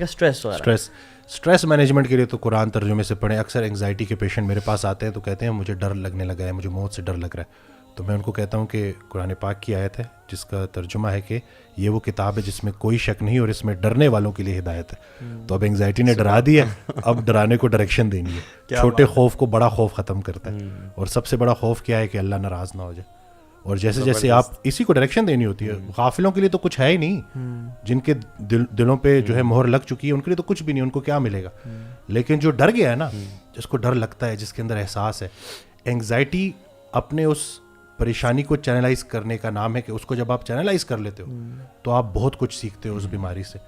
Stress management کے لیے تو قرآن ترجمے سے پڑھیں. اکثر انگزائٹی کے پیشنٹ میرے پاس آتے ہیں تو کہتے ہیں مجھے ڈر لگنے لگا ہے, مجھے موت سے ڈر لگ رہا ہے. تو میں ان کو کہتا ہوں کہ قرآن پاک کی آیت ہے جس کا ترجمہ ہے کہ یہ وہ کتاب ہے جس میں کوئی شک نہیں اور اس میں ڈرنے والوں کے لیے ہدایت ہے. تو اب انگزائٹی نے ڈرا دی ہے, اب ڈرانے کو ڈائریکشن دینی ہے. چھوٹے خوف کو بڑا خوف ختم کرتا ہے, اور سب سے بڑا خوف کیا ہے کہ اللہ ناراض نہ ہو جائے. اور جیسے جیسے آپ اسی کو ڈائریکشن دینی ہوتی ہے. غافلوں کے لیے تو کچھ ہے ہی نہیں, جن کے دلوں پہ جو ہے مہر لگ چکی ہے ان کے لیے تو کچھ بھی نہیں, ان کو کیا ملے گا. لیکن جو ڈر گیا ہے نا, جس کو ڈر لگتا ہے, جس کے اندر احساس ہے, انگزائٹی اپنے اس پریشانی کو چینلائز کرنے کا نام ہے کہ اس کو جب آپ چینلائز کر لیتے ہو تو آپ بہت کچھ سیکھتے ہو اس بیماری سے.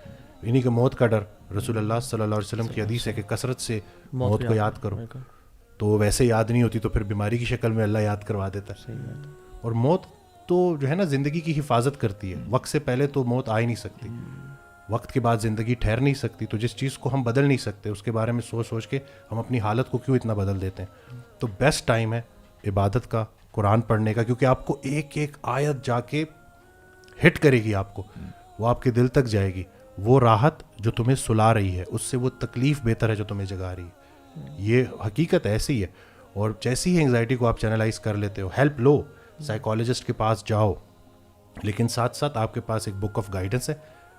انہیں کہ موت کا ڈر, رسول اللہ صلی اللہ علیہ وسلم کی حدیث ہے کہ کثرت سے موت کو یاد کرو, تو ویسے یاد نہیں ہوتی تو پھر بیماری کی شکل میں اللہ یاد کروا دیتا ہے. اور موت تو جو ہے نا زندگی کی حفاظت کرتی ہے. وقت سے پہلے تو موت آ ہی نہیں سکتی, وقت کے بعد زندگی ٹھہر نہیں سکتی. تو جس چیز کو ہم بدل نہیں سکتے اس کے بارے میں سوچ سوچ کے ہم اپنی حالت کو کیوں اتنا بدل دیتے ہیں. تو بیسٹ ٹائم ہے عبادت کا, قرآن پڑھنے کا, کیونکہ آپ کو ایک ایک آیت جا کے ہٹ کرے گی, آپ کو وہ آپ کے دل تک جائے گی. وہ راحت جو تمہیں سلا رہی ہے اس سے وہ تکلیف بہتر ہے جو تمہیں جگا رہی ہے. یہ حقیقت ایسی ہے. اور جیسی ہی انگزائٹی کو آپ چینلائز کر لیتے ہو, ہیلپ لو, سائیکالوجسٹ کے پاس جاؤ, لیکن ساتھ ساتھ آپ کے پاس ایک بک آف گائیڈنس ہے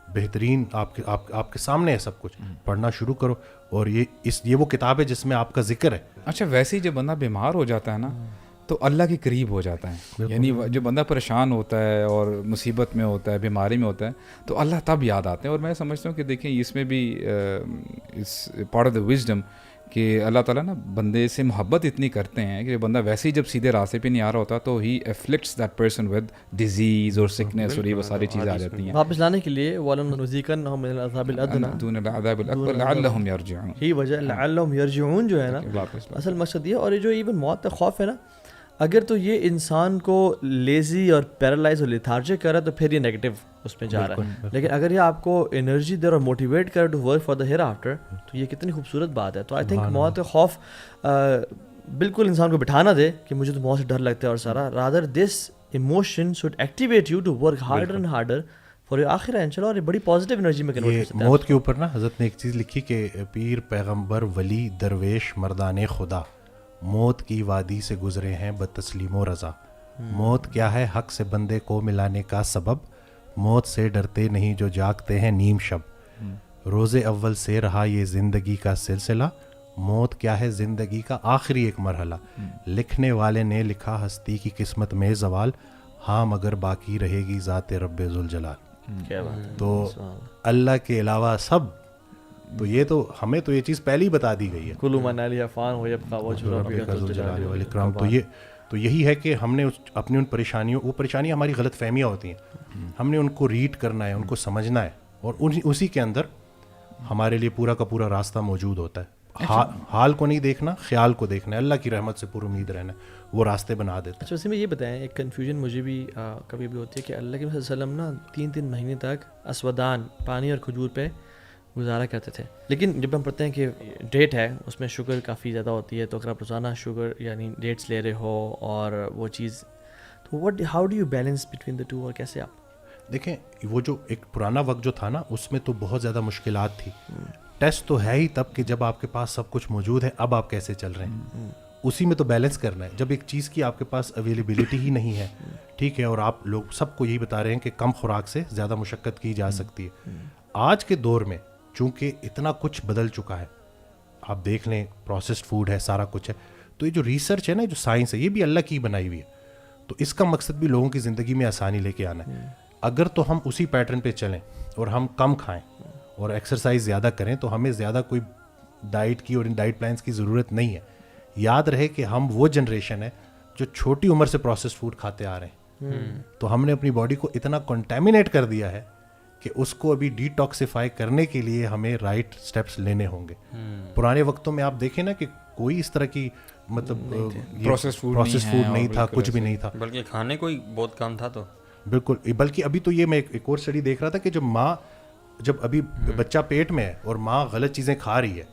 بہترین, آپ کے سامنے ہے سب کچھ, پڑھنا شروع کرو. اور یہ وہ کتاب ہے جس میں آپ کا ذکر ہے. اچھا, ویسے ہی جب بندہ بیمار ہو جاتا ہے نا تو اللہ کے قریب ہو جاتا ہے. یعنی جو بندہ پریشان ہوتا ہے اور مصیبت میں ہوتا ہے, بیماری میں ہوتا ہے, تو اللہ تب یاد آتے ہیں. اور میں سمجھتا ہوں کہ دیکھیں اس میں بھی اس پارٹ آف دا وزڈم کہ اللہ تعالیٰ نا بندے سے محبت اتنی کرتے ہیں کہ بندہ ویسے ہی جب سیدھے راستے پہ نہیں آ رہا ہوتا تو ہی افلکٹس دیٹ پرسن ود ڈیزیز اور سکنس, اور یہ وہ ساری چیزیں آ جاتی ہیں واپس لانے کے لیے. وَلَنُذِيقَنَّهُم مِّنَ الْعَذَابِ الْأَدْنَىٰ دون العذاب الاکبر لعلهم يرجعون. ہی وجہ لعلهم يرجعون جو ہے نا اصل مقصد یہ. اور یہ جو ایون موت کا خوف ہے نا, اگر تو یہ انسان کو لیزی اور پیرالائز اور لیتھارجک کر رہا ہے تو پھر یہ نیگیٹو اس میں جا رہا ہے. لیکن اگر یہ آپ کو انرجی دے اور موٹیویٹ کرے to work for the hereafter, تو یہ کتنی خوبصورت بات ہے. تو آئی تھنک موت کا خوف بالکل انسان کو بٹھا نہ دے کہ مجھے تو موت سے ڈر لگتا ہے اور سارا, rather this emotion should activate you to work harder and harder for your آخرہ انشاءاللہ. اور یہ بڑی پازیٹیو انرجی میں کنورٹ ہو سکتا ہے. موت کے اوپر نا حضرت نے ایک چیز لکھی کہ پیر, پیغمبر, ولی, درویش, مردان خدا موت کی وادی سے گزرے ہیں بتسلیم و رضا. موت کیا ہے حق سے بندے کو ملانے کا سبب, موت سے ڈرتے نہیں جو جاگتے ہیں نیم شب. روز اول سے رہا یہ زندگی کا سلسلہ, موت کیا ہے زندگی کا آخری ایک مرحلہ. لکھنے والے نے لکھا ہستی کی قسمت میں زوال, ہاں مگر باقی رہے گی ذات رب ذوالجلال. تو اللہ کے علاوہ سب, تو یہ تو ہمیں تو یہ چیز پہلے ہی بتا دی گئی ہے. کلو من علیہ فان ہو یبقی وجہ ربک ذو الجلال والاکرام. تو یہی ہے کہ ہم نے اپنی ان پریشانیوں, وہ پریشانیاں ہماری غلط فہمیاں ہوتی ہیں, ہم نے ان کو ریڈ کرنا ہے, ان کو سمجھنا ہے, اور اسی کے اندر ہمارے لیے پورا کا پورا راستہ موجود ہوتا ہے. حال کو نہیں دیکھنا, خیال کو دیکھنا ہے, اللہ کی رحمت سے پر امید رہنا ہے, وہ راستے بنا دیتا ہے. اچھا, ویسے میں یہ بتائیں, ایک کنفیوژن مجھے بھی کبھی بھی ہوتی ہے کہ اللہ کے صلی اللہ علیہ وسلم نا 3 مہینے تک اسودان, پانی اور کھجور پہ گزارا کرتے تھے. لیکن جب ہم پڑھتے ہیں کہ ڈیٹ ہے اس میں شوگر کافی زیادہ ہوتی ہے, تو اگر آپ روزانہ شوگر یعنی ڈیٹس لے رہے ہو اور وہ چیز, تو how do you balance between the two, اور کیسے آپ دیکھیں وہ جو ایک پرانا وقت جو تھا نا اس میں تو بہت زیادہ مشکلات تھی. ٹیسٹ تو ہے ہی تب کہ جب آپ کے پاس سب کچھ موجود ہے, اب آپ کیسے چل رہے ہیں, اسی میں تو بیلنس کرنا ہے. جب ایک چیز کی آپ کے پاس اویلیبلٹی ہی نہیں ہے, ٹھیک ہے, اور آپ لوگ سب کو یہی بتا رہے ہیں کہ کم خوراک سے زیادہ مشقت کی جا سکتی ہے. آج کے دور میں چونکہ اتنا کچھ بدل چکا ہے, آپ دیکھ لیں پروسیسڈ فوڈ ہے, سارا کچھ ہے, تو یہ جو ریسرچ ہے نا, جو سائنس ہے, یہ بھی اللہ کی بنائی ہوئی ہے. تو اس کا مقصد بھی لوگوں کی زندگی میں آسانی لے کے آنا ہے. اگر تو ہم اسی پیٹرن پہ چلیں اور ہم کم کھائیں اور ایکسرسائز زیادہ کریں تو ہمیں زیادہ کوئی ڈائٹ کی اور ان ڈائٹ پلانس کی ضرورت نہیں ہے. یاد رہے کہ ہم وہ جنریشن ہے جو چھوٹی عمر سے پروسیسڈ فوڈ کھاتے آ رہے ہیں, تو ہم نے اپنی باڈی کو اتنا کنٹامینیٹ کر دیا ہے کہ اس کو ابھی ڈی ٹاکسیفائی کرنے کے لیے ہمیں رائٹ سٹیپس لینے ہوں گے. پرانے وقتوں میں آپ دیکھیں نا کہ کوئی اس طرح کی مطلب پروسیس فوڈ نہیں تھا, کچھ بھی نہیں تھا, بلکہ کھانے کو ہی بہت کم تھا. تو بالکل, بلکہ ابھی تو یہ میں ایک اور اسٹڈی دیکھ رہا تھا کہ جب ابھی بچہ پیٹ میں ہے اور ماں غلط چیزیں کھا رہی ہے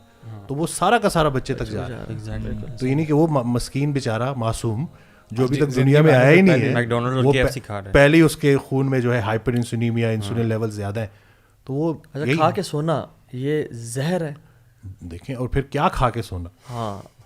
تو وہ سارا کا سارا بچے تک جا رہا ہے. تو یہ نہیں کہ وہ مسکین بیچارہ معصوم جو ابھی تک دنیا میں آیا ہی نہیں ہے, وہ پہلے ہی اس کے خون میں جو ہے ہائپر انسولینیمیا, انسولین لیول زیادہ ہیں, تو وہ کھا کے سونا یہ زہر ہے. دیکھیں اور پھر کیا کھا کے سونا. ہاں